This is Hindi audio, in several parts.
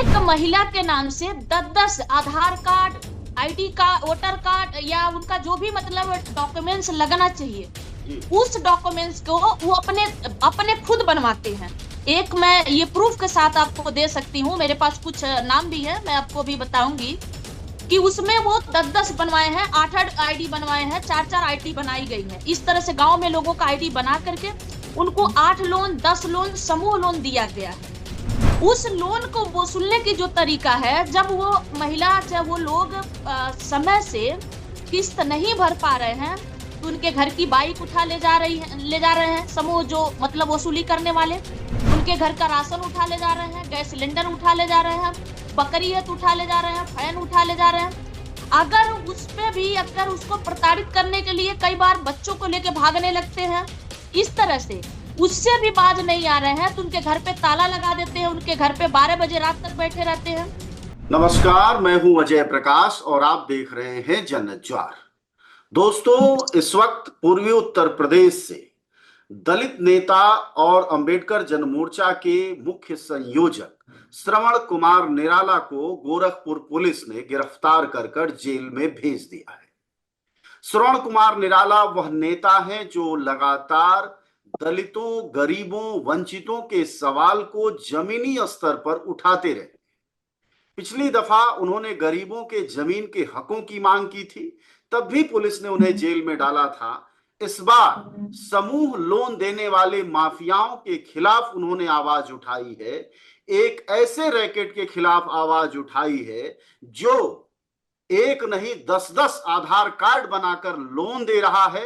एक महिला के नाम से 10-10 Aadhaar card, ID card, voter card या उनका जो भी मतलब डॉक्यूमेंट्स लगना चाहिए, उस डॉक्यूमेंट्स को वो अपने अपने खुद बनवाते हैं। एक मैं ये प्रूफ के साथ आपको दे सकती हूँ, मेरे पास कुछ नाम भी है, मैं आपको भी बताऊंगी कि उसमें वो 10-10 बनवाए हैं, 8-8 आईडी बनवाए हैं, 4-4 आईडी बनाई गई है। इस तरह से गांव में लोगों का आईडी बना करके उनको 8 लोन, 10 लोन, समूह लोन दिया गया है। उस लोन को वसूलने की जो तरीका है, जब वो महिला चाहे वो लोग समय से किस्त नहीं भर पा रहे हैं तो उनके घर की बाइक उठा ले जा रहे हैं समूह जो मतलब वसूली करने वाले, उनके घर का राशन उठा ले जा रहे हैं, गैस सिलेंडर उठा ले जा रहे हैं, बकरी है तो उठा ले जा रहे हैं, फैन उठा ले जा रहे हैं। अगर उस पे भी अगर उसको प्रताड़ित करने के लिए कई बार बच्चों को लेके भागने लगते हैं, इस तरह से उससे भी बाज नहीं आ रहे हैं तो उनके घर पे ताला लगा देते हैं, उनके घर पे 12 बजे रात तक बैठे रहते हैं। नमस्कार, मैं हूं अजय प्रकाश और आप देख रहे हैं जन्नत ज्वार। दोस्तों, इस वक्त पूर्वी उत्तर प्रदेश से दलित नेता और अंबेडकर जन मोर्चा के मुख्य संयोजक श्रवण कुमार निराला को गोरखपुर पुलिस ने गिरफ्तार कर जेल में भेज दिया है। श्रवण कुमार निराला वह नेता हैं जो लगातार दलितों, गरीबों, वंचितों के सवाल को जमीनी स्तर पर उठाते रहे। पिछली दफा उन्होंने गरीबों के जमीन के हकों की मांग की थी, तब भी पुलिस ने उन्हें जेल में डाला था। इस बार समूह लोन देने वाले माफियाओं के खिलाफ उन्होंने आवाज उठाई है। एक ऐसे रैकेट के खिलाफ आवाज उठाई है जो एक नहीं 10-10 आधार कार्ड बनाकर लोन दे रहा है,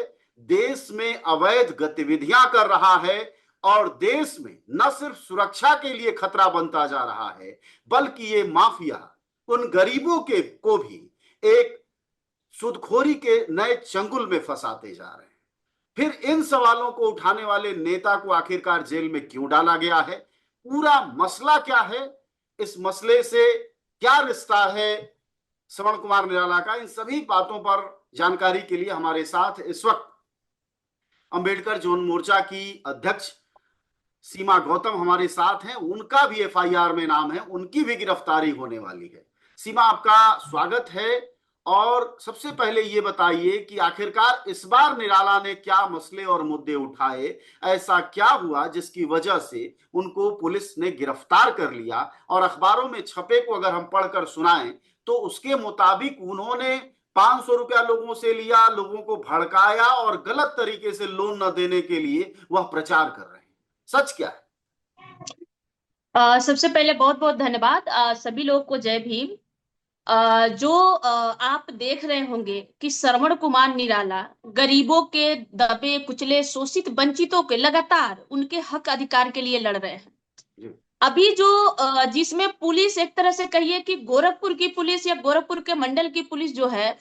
देश में अवैध गतिविधियां कर रहा है और देश में न सिर्फ सुरक्षा के लिए खतरा बनता जा रहा है, बल्कि ये माफिया उन गरीबों के को भी एक सूदखोरी के नए चंगुल में फंसाते जा रहे हैं। फिर इन सवालों को उठाने वाले नेता को आखिरकार जेल में क्यों डाला गया है? पूरा मसला क्या है? इस मसले से क्या रिश्ता है श्रवण कुमार निराला का? इन सभी बातों पर जानकारी के लिए हमारे साथ इस वक्त अंबेडकर जन मोर्चा की अध्यक्ष सीमा गौतम हमारे साथ हैं। उनका भी एफआईआर में नाम है, उनकी भी गिरफ्तारी होने वाली है। सीमा, आपका स्वागत है। और सबसे पहले ये बताइए कि आखिरकार इस बार निराला ने क्या मसले और मुद्दे उठाए, ऐसा क्या हुआ जिसकी वजह से उनको पुलिस ने गिरफ्तार कर लिया? और अखबारों में छपे को अगर हम पढ़कर सुनाएं तो उसके मुताबिक उन्होंने 500 रुपया लोगों से लिया, लोगों को भड़काया और गलत तरीके से लोन न देने के लिए वह प्रचार कर रहे हैं। सच क्या है? सबसे पहले बहुत बहुत धन्यवाद। सभी लोग को जय भीम। जो आप देख रहे होंगे कि श्रवण कुमार निराला गरीबों के, दबे कुचले, शोषित, वंचितों के लगातार उनके हक अधिकार के लिए लड़ रहे हैं। अभी जो जिसमें पुलिस एक तरह से कहिए कि गोरखपुर की पुलिस या गोरखपुर के मंडल की पुलिस जो है,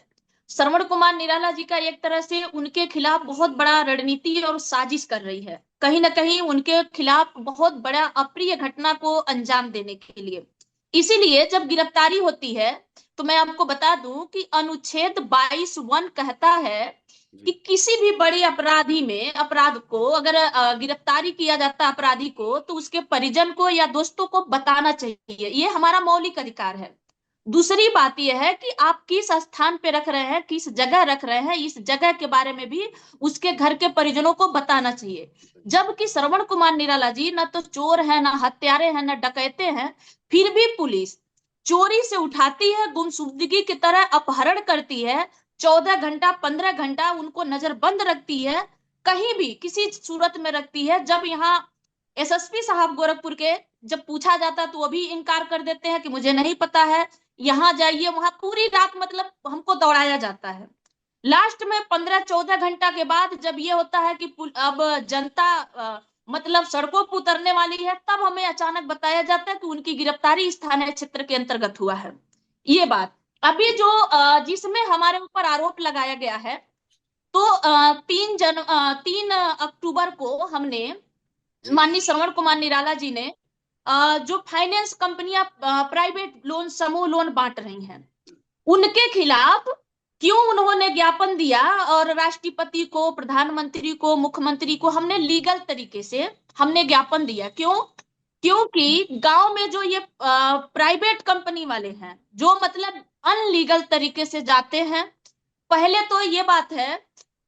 श्रवण कुमार निराला जी का एक तरह से उनके खिलाफ बहुत बड़ा रणनीति और साजिश कर रही है, कहीं ना कहीं उनके खिलाफ बहुत बड़ा अप्रिय घटना को अंजाम देने के लिए। इसीलिए जब गिरफ्तारी होती है तो मैं आपको बता दूं कि अनुच्छेद 22(1) कहता है कि किसी भी बड़े अपराध को अगर गिरफ्तारी किया जाता है अपराधी को, तो उसके परिजन को या दोस्तों को बताना चाहिए। ये हमारा मौलिक अधिकार है। दूसरी बात यह है कि आप किस स्थान पे रख रहे हैं, किस जगह रख रहे हैं, इस जगह के बारे में भी उसके घर के परिजनों को बताना चाहिए। जबकि श्रवण कुमार निराला जी न तो चोर है, न हत्यारे हैं, न डकैते हैं, फिर भी पुलिस चोरी से उठाती है, गुमशुदगी की तरह अपहरण करती है, 14 घंटा 15 घंटा उनको नजरबंद रखती है, कहीं भी किसी सूरत में रखती है। जब यहाँ एसएसपी साहब गोरखपुर के जब पूछा जाता तो वो भी इनकार कर देते हैं कि मुझे नहीं पता है, यहाँ जाइए, वहां पूरी रात मतलब हमको दौड़ाया जाता है। लास्ट में 15-14 घंटा के बाद जब ये होता है कि अब जनता मतलब सड़कों पर उतरने वाली है, तब हमें अचानक बताया जाता है कि उनकी गिरफ्तारी स्थानीय क्षेत्र के अंतर्गत हुआ है। ये बात अभी जो जिसमें हमारे ऊपर आरोप लगाया गया है, तो 3 अक्टूबर को हमने माननीय श्रवण कुमार निराला जी ने जो फाइनेंस कंपनियां प्राइवेट लोन, समूह लोन बांट रही हैं, उनके खिलाफ क्यों उन्होंने ज्ञापन दिया और राष्ट्रपति को, प्रधानमंत्री को, मुख्यमंत्री को हमने लीगल तरीके से हमने ज्ञापन दिया। क्यों? क्योंकि गांव में जो ये प्राइवेट कंपनी वाले हैं जो मतलब अनलीगल तरीके से जाते हैं, पहले तो ये बात है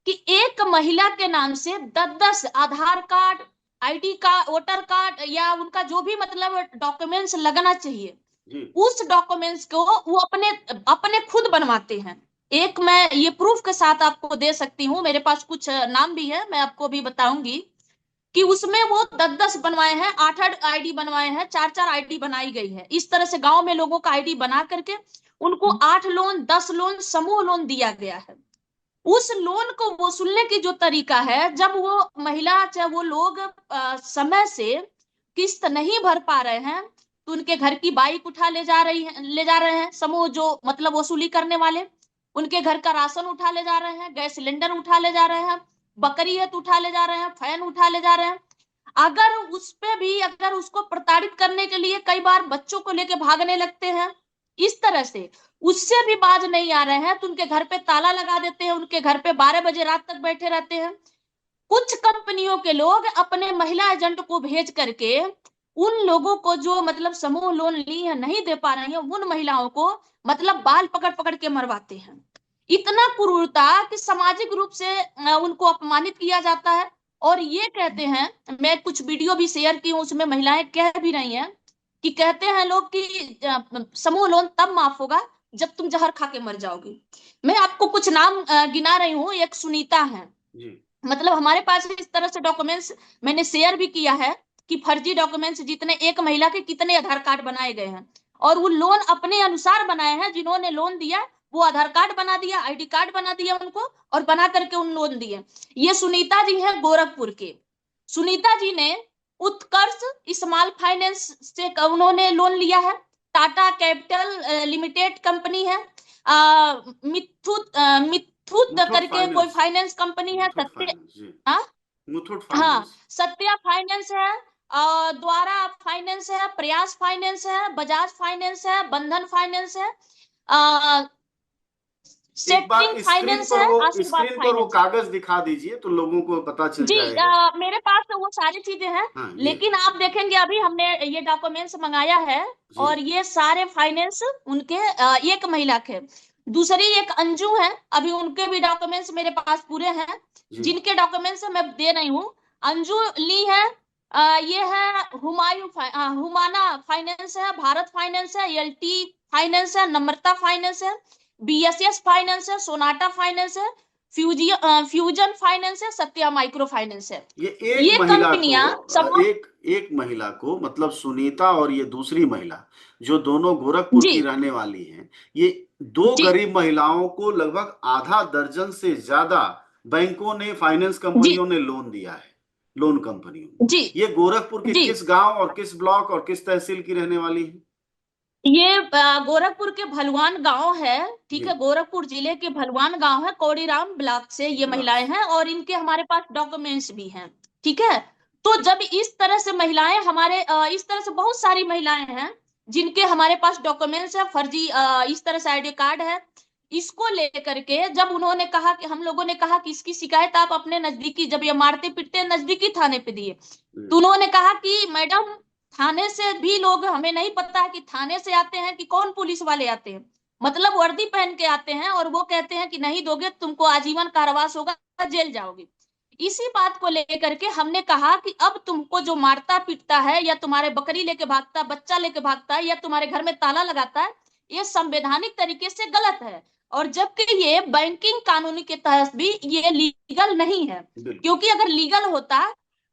कि एक महिला के नाम से 10-10 Aadhaar card, ID card, voter card या उनका जो भी मतलब डॉक्यूमेंट्स लगना चाहिए, जी उस डॉक्यूमेंट्स को वो अपने अपने खुद बनवाते हैं। एक मैं ये प्रूफ के साथ आपको दे सकती हूँ, मेरे पास कुछ नाम भी है, मैं आपको भी बताऊंगी कि उसमें वो 10-10 बनवाए हैं, 8-8 आईडी बनवाए हैं, 4-4 आईडी बनाई गई है। इस तरह से गांव में लोगों का आईडी बना करके उनको 8 लोन, 10 लोन, समूह लोन दिया गया है। उस लोन को वसूलने की जो तरीका है, जब वो महिला चाहे वो लोग समय से किस्त नहीं भर पा रहे हैं, तो उनके घर की बाइक उठा ले जा रहे हैं समूह जो मतलब वसूली करने वाले, उनके घर का राशन उठा ले जा रहे हैं, गैस सिलेंडर उठा ले जा रहे हैं, बकरी है तो उठा ले जा रहे हैं, फैन उठा ले जा रहे हैं। अगर उस पे भी अगर उसको प्रताड़ित करने के लिए कई बार बच्चों को लेके भागने लगते हैं, इस तरह से उससे भी बाज नहीं आ रहे हैं, तो उनके घर पे ताला लगा देते हैं, उनके घर पे 12 बजे रात तक बैठे रहते हैं। कुछ कंपनियों के लोग अपने महिला एजेंट को भेज करके उन लोगों को जो मतलब समूह लोन ली है नहीं दे पा रही है, उन महिलाओं को मतलब बाल पकड़ पकड़ के मरवाते हैं। इतना क्रूरता कि सामाजिक रूप से उनको अपमानित किया जाता है। और ये कहते हैं, मैं कुछ वीडियो भी शेयर की हूँ, उसमें महिलाएं कह भी रही हैं कि कहते हैं लोग कि समूह लोन तब माफ होगा जब तुम जहर खा के मर जाओगी। मैं आपको कुछ नाम गिना रही हूँ। एक सुनीता है, जी मतलब हमारे पास इस तरह से डॉक्यूमेंट्स मैंने शेयर भी किया है कि फर्जी डॉक्यूमेंट्स जितने एक महिला के कितने आधार कार्ड बनाए गए हैं, और वो लोन अपने अनुसार बनाए हैं। जिन्होंने लोन दिया वो आधार कार्ड बना दिया, आईडी कार्ड बना दिया उनको, और बना करके उन लोन दिए। ये सुनीता जी हैं गोरखपुर के। सुनीता जी ने उत्कर्ष स्मॉल फाइनेंस से उन्होंने लोन लिया है। टाटा कैपिटल लिमिटेड कंपनी है। मिथुट मुथूट करके कोई फाइनेंस। फाइनेंस कंपनी है। मुथूट सत्य, फाइनेंस जी। हाँ मुथूट हाँ, फाइनेंस। सत्या फाइनेंस है, द्वारा फाइनेंस है, प्रयास फाइनेंस है, बजाज फाइनेंस है, बंधन फाइनेंस है, एक बार सेटरिंग फाइनेंस है, आशीर्वाद स्क्रीन पर वो फाइनेंस है। कागज दिखा दीजिए तो लोगों को पता चल जी जाएगा। मेरे पास तो वो सारी चीजें हैं। हाँ ये लेकिन आप देखेंगे अभी हमने ये डॉक्यूमेंट्स मंगाया है, जी और ये सारे फाइनेंस उनके एक महिला के। दूसरी एक अंजू है, अभी उनके भी डॉक्यूमेंट्स मेरे पास पूरे हैं। जी जिनके डॉक्यूमेंट्स मैं दे रही हूँ, अंजू ली है। ये है हुमाना फाइनेंस है, भारत फाइनेंस है, एलटी फाइनेंस है, नम्रता फाइनेंस है, बीएसएस फाइनेंस है, सोनाटा फाइनेंस है, फ्यूजन फाइनेंस है, सत्या माइक्रो फाइनेंस है। ये एक ये महिला को कंपनियां समाज। एक एक महिला को मतलब सुनीता और ये दूसरी महिला जो दोनों गोरखपुर जी की रहने वाली हैं, ये दो जी गरीब महिलाओं को लगभग आधा दर्जन से ज्यादा बैंकों ने, फाइनेंस जी कंपनियों ने लोन दिया है। लोन कंपनियों ने। जी ये गोरखपुर के जी। किस गांव और किस ब्लॉक और किस तहसील की रहने वाली है? ये गोरखपुर के भलवान गांव है। ठीक जी है, गोरखपुर जिले के भलवान गांव है, कौड़ीराम ब्लॉक से ये ब्लॉक्स। महिलाएं हैं, और इनके हमारे पास डॉक्यूमेंट्स भी हैं। ठीक है। तो जब इस तरह से महिलाएं हमारे इस तरह से बहुत सारी महिलाएं हैं जिनके हमारे पास डॉक्यूमेंट्स है फर्जी, इस तरह से आईडी कार्ड है। इसको लेकर के जब उन्होंने कहा कि हम लोगों ने कहा कि इसकी शिकायत आप अपने नजदीकी, जब ये मारते पीटते नजदीकी थाने पे दिए, तो जी उन्होंने कहा कि मैडम थाने से भी लोग, हमें नहीं पता है कि थाने से आते हैं कि कौन पुलिस वाले आते हैं, मतलब वर्दी पहन के आते हैं, और वो कहते हैं कि नहीं दोगे तुमको आजीवन कारावास होगा, जेल जाओगे। इसी बात को लेकर के हमने कहा कि अब तुमको जो मारता पीटता है, या तुम्हारे बकरी लेके भागता, बच्चा लेके भागता है, या तुम्हारे घर में ताला लगाता है, ये संवैधानिक तरीके से गलत है। और जबकि ये बैंकिंग कानूनी के तहत भी ये लीगल नहीं है। बिल्कुल। क्योंकि अगर लीगल होता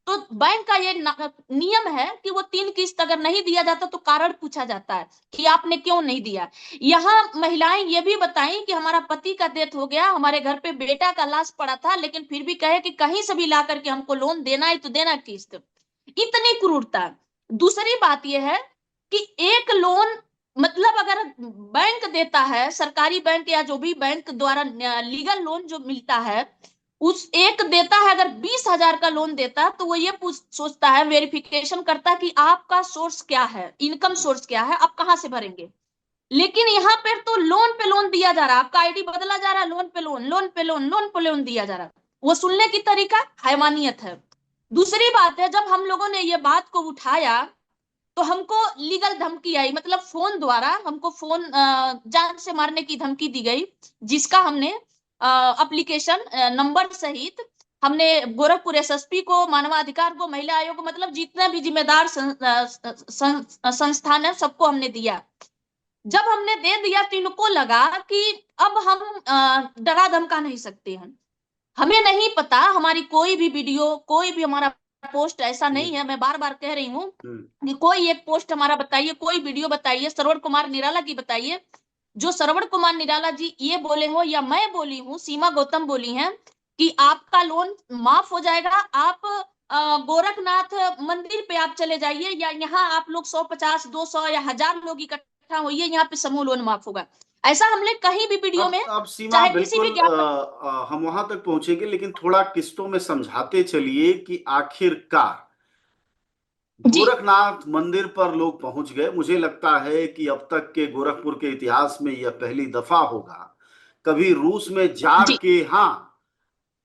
तो बैंक का ये नियम है कि वो 3 किस्त अगर नहीं दिया जाता तो कारण पूछा जाता है कि आपने क्यों नहीं दिया। यहाँ महिलाएं ये भी बताई कि हमारा पति का डेथ हो गया, हमारे घर पे बेटा का लाश पड़ा था, लेकिन फिर भी कहे कि कहीं से भी ला करके हमको लोन देना है तो देना किस्त। इतनी क्रूरता। दूसरी बात यह है कि एक लोन मतलब अगर बैंक देता है, सरकारी बैंक या जो भी बैंक द्वारा लीगल लोन जो मिलता है, उस एक देता है, अगर 20,000 का लोन देता है तो वो ये सोचता है, वेरिफिकेशन करता है कि आपका सोर्स क्या है, इनकम सोर्स क्या है, आप कहां से भरेंगे। लेकिन यहाँ पर तो लोन पे लोन दिया जा रहा है, आपका आईडी बदला जा रहा है, लोन पे लोन, लोन पे लोन, लोन पे लोन दिया जा रहा है। वसूलने की तरीका हैवानियत है। दूसरी बात है, जब हम लोगों ने ये बात को उठाया तो हमको लीगल धमकी आई, मतलब फोन द्वारा हमको फोन जान से मारने की धमकी दी गई, जिसका हमने एप्लीकेशन नंबर सहित हमने गोरखपुर एसएसपी को, मानवाधिकार को, महिला आयोग को, मतलब जितने भी जिम्मेदार संस्थान है सबको हमने दिया। जब हमने दे दिया तो इनको लगा कि अब हम डरा धमका नहीं सकते हैं। हमें नहीं पता, हमारी कोई भी वीडियो, कोई भी हमारा पोस्ट ऐसा नहीं है, मैं बार बार कह रही हूँ कि कोई एक पोस्ट हमारा बताइए, कोई वीडियो बताइए श्रवण कुमार निराला की बताइए, जो श्रवण कुमार निराला जी ये बोले हो या मैं बोली हूँ, सीमा गौतम बोली हैं कि आपका लोन माफ हो जाएगा, आप गोरखनाथ मंदिर पे आप चले जाइए, या यहाँ आप लोग 150, 200 या 1000 लोग इकट्ठा होइए, यहाँ पे समूह लोन माफ होगा। ऐसा हमने कहीं भी वीडियो में, अब सीमा चाहे किसी भी बिल्कुल ज्ञापन। हम वहां तक पहुंचेंगे, लेकिन थोड़ा किस्तों में समझाते चलिए कि आखिरकार जी गोरखनाथ मंदिर पर लोग पहुंच गए। मुझे लगता है कि अब तक के गोरखपुर के इतिहास में यह पहली दफा होगा। कभी रूस में जार जी के यहाँ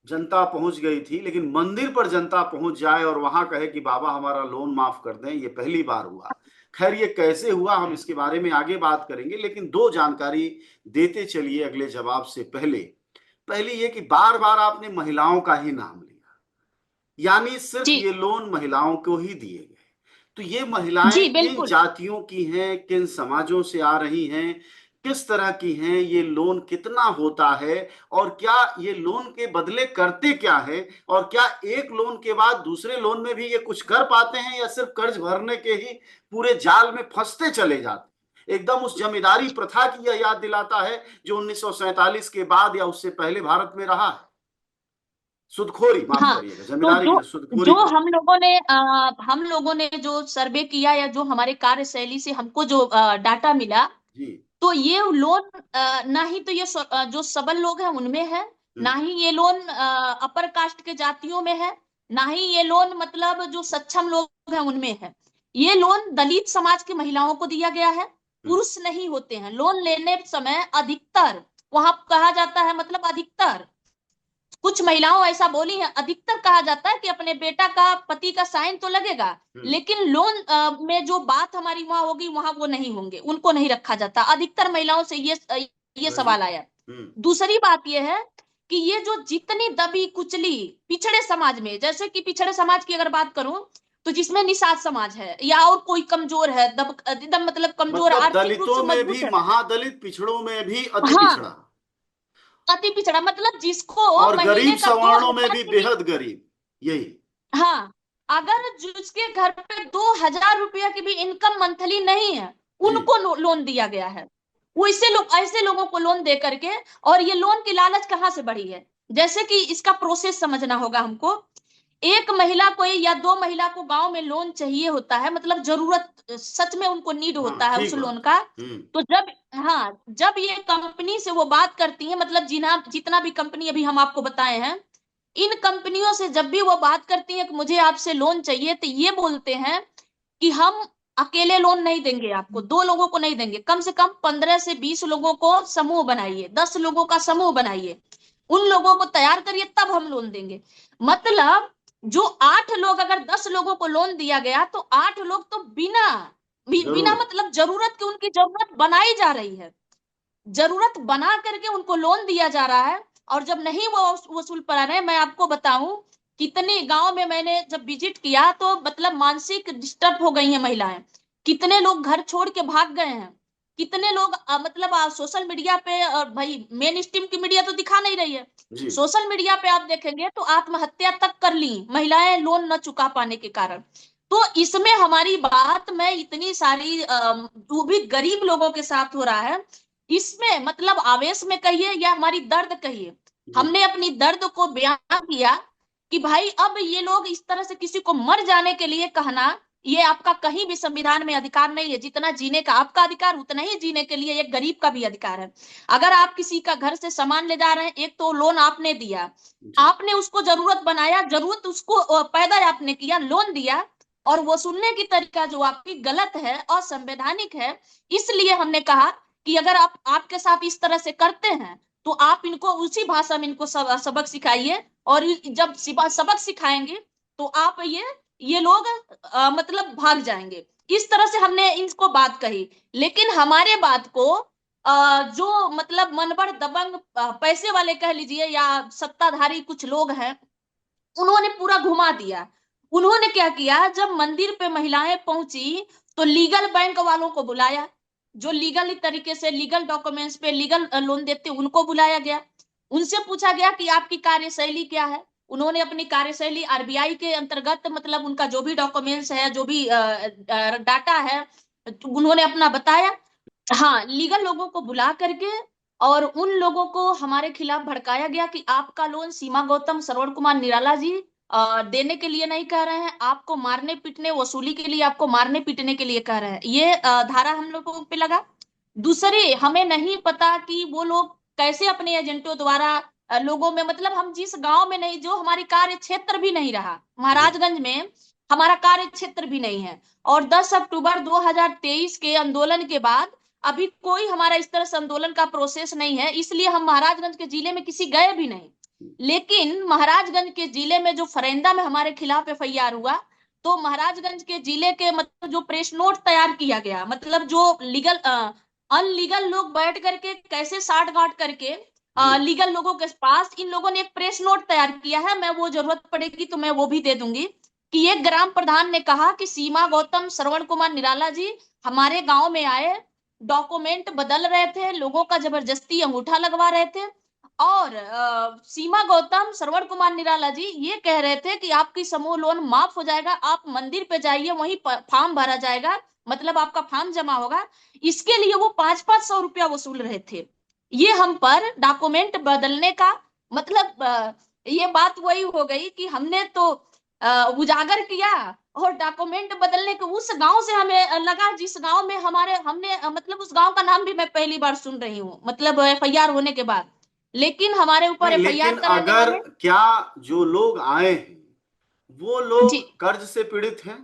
जनता पहुंच गई थी, लेकिन मंदिर पर जनता पहुंच जाए और वहां कहे कि बाबा हमारा लोन माफ कर दें, ये पहली बार हुआ। खैर ये कैसे हुआ हम इसके बारे में आगे बात करेंगे, लेकिन दो जानकारी देते चलिए अगले जवाब से पहले। पहली ये कि बार बार आपने महिलाओं का ही नाम लिया, यानी सिर्फ जी ये लोन महिलाओं को ही दिए गए। तो ये महिलाएं जी किन बिल्कुल। जातियों की हैं, किन समाजों से आ रही हैं, किस तरह की हैं, ये लोन कितना होता है, और क्या ये लोन के बदले करते क्या है, और क्या एक लोन के बाद दूसरे लोन में भी ये कुछ कर पाते हैं, या सिर्फ कर्ज भरने के ही पूरे जाल में फंसते चले जाते हैं। एकदम उस जमींदारी प्रथा की यह याद दिलाता है जो 1947 के बाद या उससे पहले भारत में रहा है। सुदखोरी, माफ हाँ, करिएगा, तो जमींदारी जो की सुदखोरी जो प्रथा। हम लोगों ने जो सर्वे किया या जो हमारे कार्यशैली से हमको जो डाटा मिला, जी। तो ये लोन ना ही तो ये जो सबल लोग हैं उनमें है, ना हम्म। ही ये लोन अपर कास्ट के जातियों में है, ना ही ये लोन मतलब जो सक्षम लोग हैं उनमें है। ये लोन दलित समाज की महिलाओं को दिया गया है। हम्म। पुरुष नहीं होते हैं लोन लेने समय अधिकतर, वहां कहा जाता है, मतलब अधिकतर, कुछ महिलाओं ऐसा बोली हैं, अधिकतर कहा जाता है कि अपने बेटा का, पति का साइन तो लगेगा, हम्म। लेकिन लोन में जो बात हमारी वहां होगी वहां वो नहीं होंगे, उनको नहीं रखा जाता। अधिकतर महिलाओं से ये वही। सवाल आया। हम्म। दूसरी बात यह है कि ये जो जितनी दबी कुचली पिछड़े समाज में, जैसे कि पिछड़े समाज की अगर बात करूं, तो जिसमें निषाद समाज है या और कोई कमजोर है, दब एकदम मतलब कमजोर, मतलब आर्थिक रूप से दलितों में भी, मजबूत है। महादलित, पिछड़ों में भी अति हाँ, पिछड़ा, अति पिछड़ा मतलब जिसको और गरीब महीने का दो सवर्णों में हजार भी की भी, बेहद गरीब। यही। हाँ, अगर जिसके घर पे 2000 रुपया की भी इनकम मंथली नहीं है, जी। उनको लोन दिया गया है। वो ऐसे लोगों को लोन दे करके, और ये लोन की लालच कहाँ से बढ़ी है, जैसे कि इसका प्रोसेस समझना होगा हमको। एक महिला को या दो महिला को गांव में लोन चाहिए होता है, मतलब जरूरत, सच में उनको नीड हाँ, होता है उस ठीक लोन बात। का। हम्म। तो जब, हाँ, जब ये कंपनी से वो बात करती है, मतलब जितना भी कंपनी अभी हम आपको बताए हैं, इन कंपनियों से जब भी वो बात करती है कि मुझे आपसे लोन चाहिए, तो ये बोलते हैं कि हम अकेले लोन नहीं देंगे आपको, दो लोगों को नहीं देंगे, कम से कम 15 से 20 लोगों को समूह बनाइए, 10 लोगों का समूह बनाइए, उन लोगों को तैयार करिए, तब हम लोन देंगे। मतलब जो 8 लोग, अगर 10 लोगों को लोन दिया गया, तो 8 लोग तो बिना जरूरत। मतलब जरूरत की, उनकी जरूरत बनाई जा रही है, जरूरत बना करके उनको लोन दिया जा रहा है। और जब नहीं वो वसूल पा रहे हैं, मैं आपको बताऊं, कितने गांव में मैंने जब विजिट किया तो मतलब मानसिक डिस्टर्ब हो गई हैं महिलाएं, कितने लोग घर छोड़ के भाग गए हैं, कितने लोग मतलब सोशल मीडिया पे, और भाई मेन स्ट्रीम की मीडिया तो दिखा नहीं रही है, जी। सोशल मीडिया पे आप देखेंगे तो आत्महत्या तक कर ली महिलाएं लोन न चुका पाने के कारण। तो इसमें हमारी बात में इतनी सारी वो भी गरीब लोगों के साथ हो रहा है, इसमें मतलब आवेश में कहिए या हमारी दर्द कहिए, जी। हमने अपनी दर्द को बयान किया कि भाई अब ये लोग इस तरह से किसी को मर जाने के लिए कहना, ये आपका कहीं भी संविधान में अधिकार नहीं है। जितना जीने का आपका अधिकार, उतना ही जीने के लिए एक गरीब का भी अधिकार है। अगर आप किसी का घर से सामान ले जा रहे हैं, एक तो लोन आपने दिया, जी। आपने उसको जरूरत बनाया, जरूरत उसको पैदा आपने किया, लोन दिया, और वसूलने की तरीका जो आपकी गलत है, असंवैधानिक है। इसलिए हमने कहा कि अगर आप आपके साथ इस तरह से करते हैं, तो आप इनको उसी भाषा में इनको सबक सिखाइए, और जब सबक सिखाएंगे तो आप ये लोग मतलब भाग जाएंगे। इस तरह से हमने इनको बात कही। लेकिन हमारे बात को जो मतलब मनबड़ दबंग पैसे वाले कह लीजिए या सत्ताधारी कुछ लोग हैं, उन्होंने पूरा घुमा दिया। उन्होंने क्या किया, जब मंदिर पे महिलाएं पहुंची तो लीगल बैंक वालों को बुलाया, जो लीगल तरीके से लीगल डॉक्यूमेंट्स पे लीगल लोन देते उनको बुलाया गया। उनसे पूछा गया कि आपकी कार्यशैली क्या है। उन्होंने अपनी कार्यशैली आरबीआई के अंतर्गत मतलब उनका जो भी डॉक्यूमेंट्स है, जो भी डाटा है, उन्होंने अपना बताया। हाँ, लीगल लोगों को बुला करके और उन लोगों को हमारे खिलाफ भड़काया गया कि आपका लोन सीमा गौतम, श्रवण कुमार निराला जी देने के लिए नहीं कह रहे हैं, आपको मारने पीटने, वसूली के लिए, आपको मारने पीटने के लिए कह रहे हैं। ये धारा हम लोगों पे लगा। दूसरी, हमें नहीं पता कि वो लोग कैसे अपने एजेंटों द्वारा लोगों में, मतलब हम जिस गांव में नहीं, जो हमारी कार्य क्षेत्र भी नहीं रहा, जी महाराजगंज में हमारा कार्य क्षेत्र भी नहीं है, और 10 अक्टूबर 2023 के आंदोलन के बाद अभी कोई हमारा इस तरह से आंदोलन का प्रोसेस नहीं है, इसलिए हम महाराजगंज के जिले में किसी गए भी नहीं। लेकिन महाराजगंज के जिले में जो फरेंदा में हमारे खिलाफ एफआईआर हुआ, तो महाराजगंज के जिले के मतलब जो प्रेस नोट तैयार किया गया, मतलब जो लीगल अनलीगल लोग बैठ करके कैसे साठ गांठ करके जी लीगल लोगों के पास इन लोगों ने एक प्रेस नोट तैयार किया है। मैं वो जरूरत पड़ेगी तो मैं वो भी दे दूंगी कि एक ग्राम प्रधान ने कहा कि सीमा गौतम, श्रवण कुमार निराला जी हमारे गांव में आए, डॉक्यूमेंट बदल रहे थे, लोगों का जबरदस्ती अंगूठा लगवा रहे थे, और सीमा गौतम, श्रवण कुमार निराला जी ये कह रहे थे कि आपकी समूह लोन माफ हो जाएगा, आप मंदिर पे जाइए, वहीं फॉर्म भरा जाएगा, मतलब आपका फॉर्म जमा होगा। इसके लिए वो 500-500 रुपया वसूल रहे थे। ये हम पर डॉक्यूमेंट बदलने का मतलब ये बात वही हो गई कि हमने तो उजागर किया, और डॉक्यूमेंट बदलने के उस गांव से हमें लगा जिस गांव में हमारे हमने मतलब उस गांव का नाम भी मैं पहली बार सुन रही हूँ, मतलब एफआईआर होने के बाद। लेकिन हमारे ऊपर नहीं, एफआईआर लेकिन कराने अगर वाले। क्या जो लोग आए हैं वो लोग जी कर्ज से पीड़ित हैं,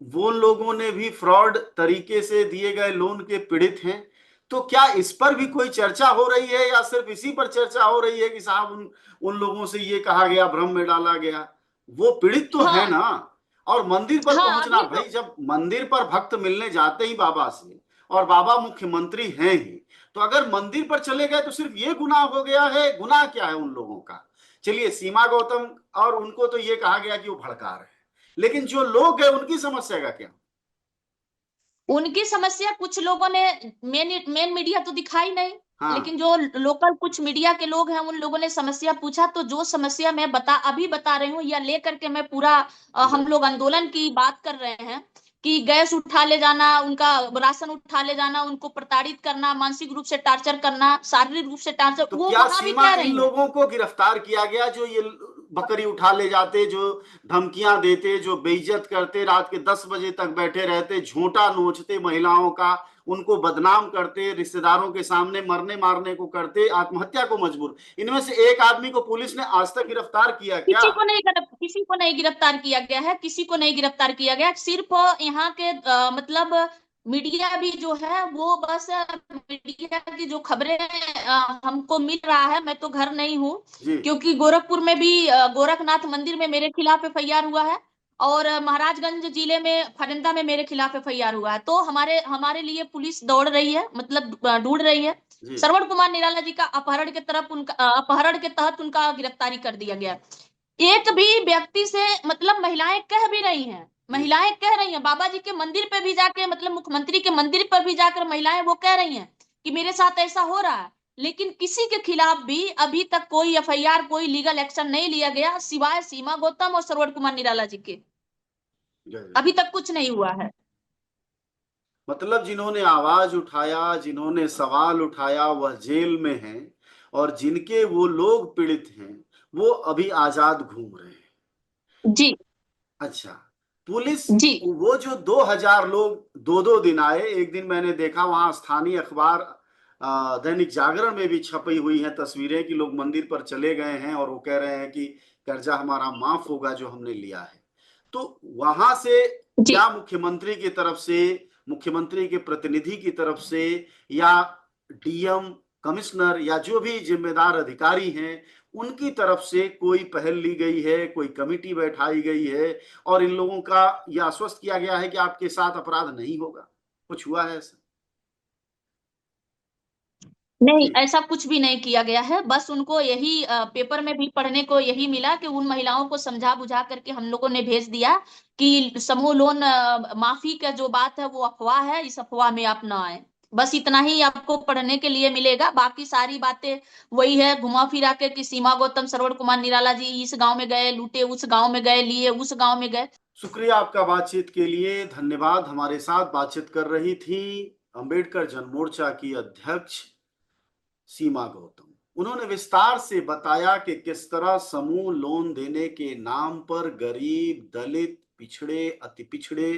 वो लोगों ने भी फ्रॉड तरीके से दिए गए लोन के पीड़ित हैं, तो क्या इस पर भी कोई चर्चा हो रही है या सिर्फ इसी पर चर्चा हो रही है कि साहब उन उन लोगों से ये कहा गया, भ्रम में डाला गया? वो पीड़ित तो है हाँ ना। और मंदिर पर हाँ, पहुंचना, अभी तो भाई जब मंदिर पर भक्त मिलने जाते ही बाबा से, और बाबा मुख्यमंत्री हैं ही, तो अगर मंदिर पर चले गए तो सिर्फ ये गुनाह हो गया है? गुनाह क्या है उन लोगों का? चलिए, सीमा गौतम और उनको तो ये कहा गया कि वो भड़का रहे हैं, लेकिन जो लोग हैं उनकी समस्या का क्या? उनकी समस्या कुछ लोगों ने, मेन मेन मीडिया तो दिखाई नहीं, हाँ लेकिन जो लोकल कुछ मीडिया के लोग हैं उन लोगों ने समस्या पूछा, तो जो समस्या मैं अभी बता रही हूँ या लेकर के मैं पूरा हम लोग आंदोलन की बात कर रहे हैं कि गैस उठा ले जाना, उनका राशन उठा ले जाना, उनको प्रताड़ित करना, मानसिक रूप से टार्चर करना, शारीरिक रूप से टार्चर, तो वो क्या वहां भी सीमा कह इन रही हैं। लोगों को गिरफ्तार किया गया जो ये बकरी उठा ले जाते, जो धमकियां देते, जो बेइज्जत करते, रात के 10 बजे तक बैठे रहते, झूठा नोचते महिलाओं का, उनको बदनाम करते, रिश्तेदारों के सामने मरने मारने को करते, आत्महत्या को मजबूर, इनमें से एक आदमी को पुलिस ने आज तक गिरफ्तार किया क्या? किसी को नहीं गिरफ्तार किया गया है, किसी को नहीं गिरफ्तार किया गया, सिर्फ यहाँ के मतलब मीडिया भी जो है वो बस मीडिया की जो खबरें हमको मिल रहा है, मैं तो घर नहीं हूँ, जी क्योंकि गोरखपुर में भी गोरखनाथ मंदिर में मेरे खिलाफ एफआईआर हुआ है, और महाराजगंज जिले में फरंदा में मेरे खिलाफ एफआईआर हुआ है, तो हमारे हमारे लिए पुलिस दौड़ रही है, मतलब ढूंढ रही है। जी श्रवण कुमार निराला जी का अपहरण के तहत उनका गिरफ्तारी कर दिया गया। एक भी व्यक्ति से, मतलब महिलाएं कह भी रही हैं, जी महिलाएं कह रही हैं बाबा जी के मंदिर पे भी जाके, मतलब मुख्यमंत्री के मंदिर पर भी जाकर महिलाएं वो कह रही हैं कि मेरे साथ ऐसा हो रहा है, लेकिन किसी के खिलाफ भी अभी तक कोई एफआईआर, कोई लीगल एक्शन नहीं लिया गया, सिवाय सीमा गौतम और श्रवण कुमार निराला जी के। गजब। अभी तक कुछ नहीं हुआ है। मतलब जिन्होंने आवाज उठाया, जिन्होंने सवाल उठाया, वह जेल में हैं, और जिनके वो लोग पीड़ित हैं वो अभी आजाद घूम रहे हैं। जी अच्छा, पुलिस, जी वो जो 2,000 लोग 2-2 दिन आए, एक दिन मैंने देखा वहां स्थानीय अखबार दैनिक जागरण में भी छपी हुई हैं तस्वीरें कि लोग मंदिर पर चले गए हैं और वो कह रहे हैं कि कर्जा हमारा माफ होगा जो हमने लिया है। तो वहां से जी क्या मुख्यमंत्री की तरफ से, मुख्यमंत्री के प्रतिनिधि की तरफ से, या डीएम, कमिश्नर, या जो भी जिम्मेदार अधिकारी हैं, उनकी तरफ से कोई पहल ली गई है, कोई कमेटी बैठाई गई है और इन लोगों का यह आश्वस्त किया गया है कि आपके साथ अपराध नहीं होगा? कुछ हुआ है ऐसा? नहीं, जी। ऐसा कुछ भी नहीं किया गया है। बस उनको यही पेपर में भी पढ़ने को यही मिला कि उन महिलाओं को समझा बुझा करके हम लोगों ने भेज दिया कि समूह लोन माफी का जो बात है वो अफवाह है, इस अफवाह में आप ना आए। बस इतना ही आपको पढ़ने के लिए मिलेगा, बाकी सारी बातें वही है घुमा फिरा के कि सीमा गौतम, श्रवण कुमार निराला जी इस गांव में गए, लूटे उस गांव में गए, लिए उस गांव में गए। शुक्रिया आपका बातचीत के लिए, धन्यवाद। हमारे साथ बातचीत कर रही थी अंबेडकर जन मोर्चा की अध्यक्ष सीमा गौतम। उन्होंने विस्तार से बताया कि किस तरह समूह लोन देने के नाम पर गरीब, दलित, पिछड़े, अति पिछड़े,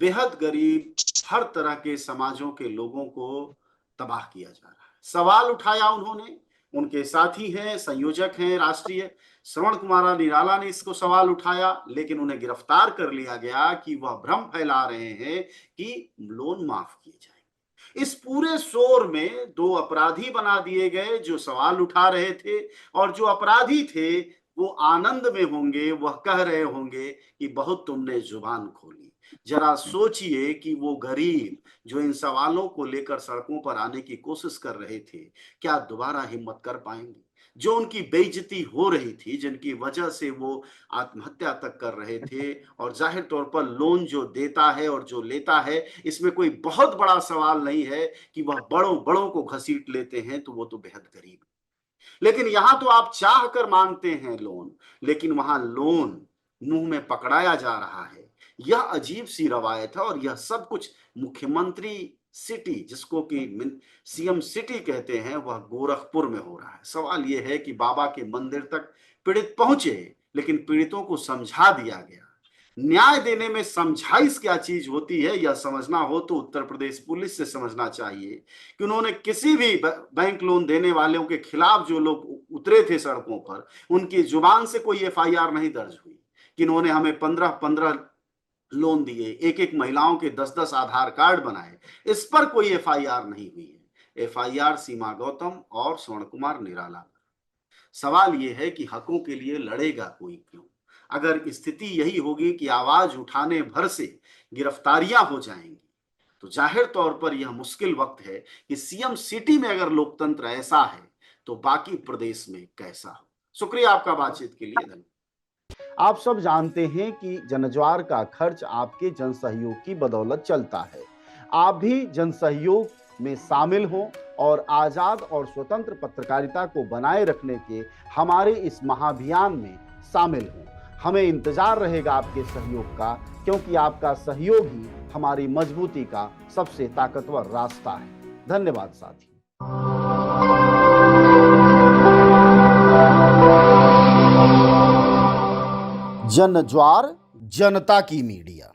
बेहद गरीब, हर तरह के समाजों के लोगों को तबाह किया जा रहा है। सवाल उठाया उन्होंने, उनके साथी हैं, संयोजक हैं राष्ट्रीय श्रवण कुमार निराला ने इसको सवाल उठाया, लेकिन उन्हें गिरफ्तार कर लिया गया कि वह भ्रम फैला रहे हैं कि लोन माफ किए जाए। इस पूरे शोर में दो अपराधी बना दिए गए जो सवाल उठा रहे थे, और जो अपराधी थे वो आनंद में होंगे, वह कह रहे होंगे कि बहुत तुमने जुबान खोली। जरा सोचिए कि वो गरीब जो इन सवालों को लेकर सड़कों पर आने की कोशिश कर रहे थे, क्या दोबारा हिम्मत कर पाएंगे? जो उनकी बेइज्जती हो रही थी, जिनकी वजह से वो आत्महत्या तक कर रहे थे, और जाहिर तौर पर लोन जो देता है और जो लेता है, इसमें कोई बहुत बड़ा सवाल नहीं है कि वह बड़ों बड़ों को घसीट लेते हैं, तो वो तो बेहद गरीब। लेकिन यहां तो आप चाह कर मांगते हैं लोन, लेकिन वहां लोन मुंह में पकड़ाया जा रहा है। यह अजीब सी रवायत है, और यह सब कुछ मुख्यमंत्री सिटी, जिसको कि सीएम सिटी कहते हैं, वह गोरखपुर में हो रहा है। सवाल यह है कि बाबा के मंदिर तक पीड़ित पहुंचे, लेकिन पीड़ितों को समझा दिया गया। न्याय देने में समझाइश क्या चीज होती है, यह समझना हो तो उत्तर प्रदेश पुलिस से समझना चाहिए कि उन्होंने किसी भी बैंक लोन देने वालों के खिलाफ जो लोग उतरे थे सड़कों पर, उनकी जुबान से कोई एफआईआर नहीं दर्ज हुई कि इन्होंने हमें 15-15 लोन दिए, एक एक महिलाओं के 10-10 आधार कार्ड बनाए। इस पर कोई एफआईआर नहीं हुई है। एफआईआर सीमा गौतम और स्वर्ण कुमार निराला। सवाल यह है कि हकों के लिए लड़ेगा कोई क्यों? अगर स्थिति यही होगी कि आवाज उठाने भर से गिरफ्तारियां हो जाएंगी, तो जाहिर तौर पर यह मुश्किल वक्त है कि सीएम सिटी में अगर लोकतंत्र ऐसा है तो बाकी प्रदेश में कैसा हो। शुक्रिया आपका बातचीत के लिए, धन्यवाद। आप सब जानते हैं कि जनज्वार का खर्च आपके जन सहयोग की बदौलत चलता है। आप भी जन सहयोग में शामिल हों और आजाद और स्वतंत्र पत्रकारिता को बनाए रखने के हमारे इस महाअभियान में शामिल हों। हमें इंतजार रहेगा आपके सहयोग का, क्योंकि आपका सहयोग ही हमारी मजबूती का सबसे ताकतवर रास्ता है। धन्यवाद साथी। जनज्वार, जनता की मीडिया।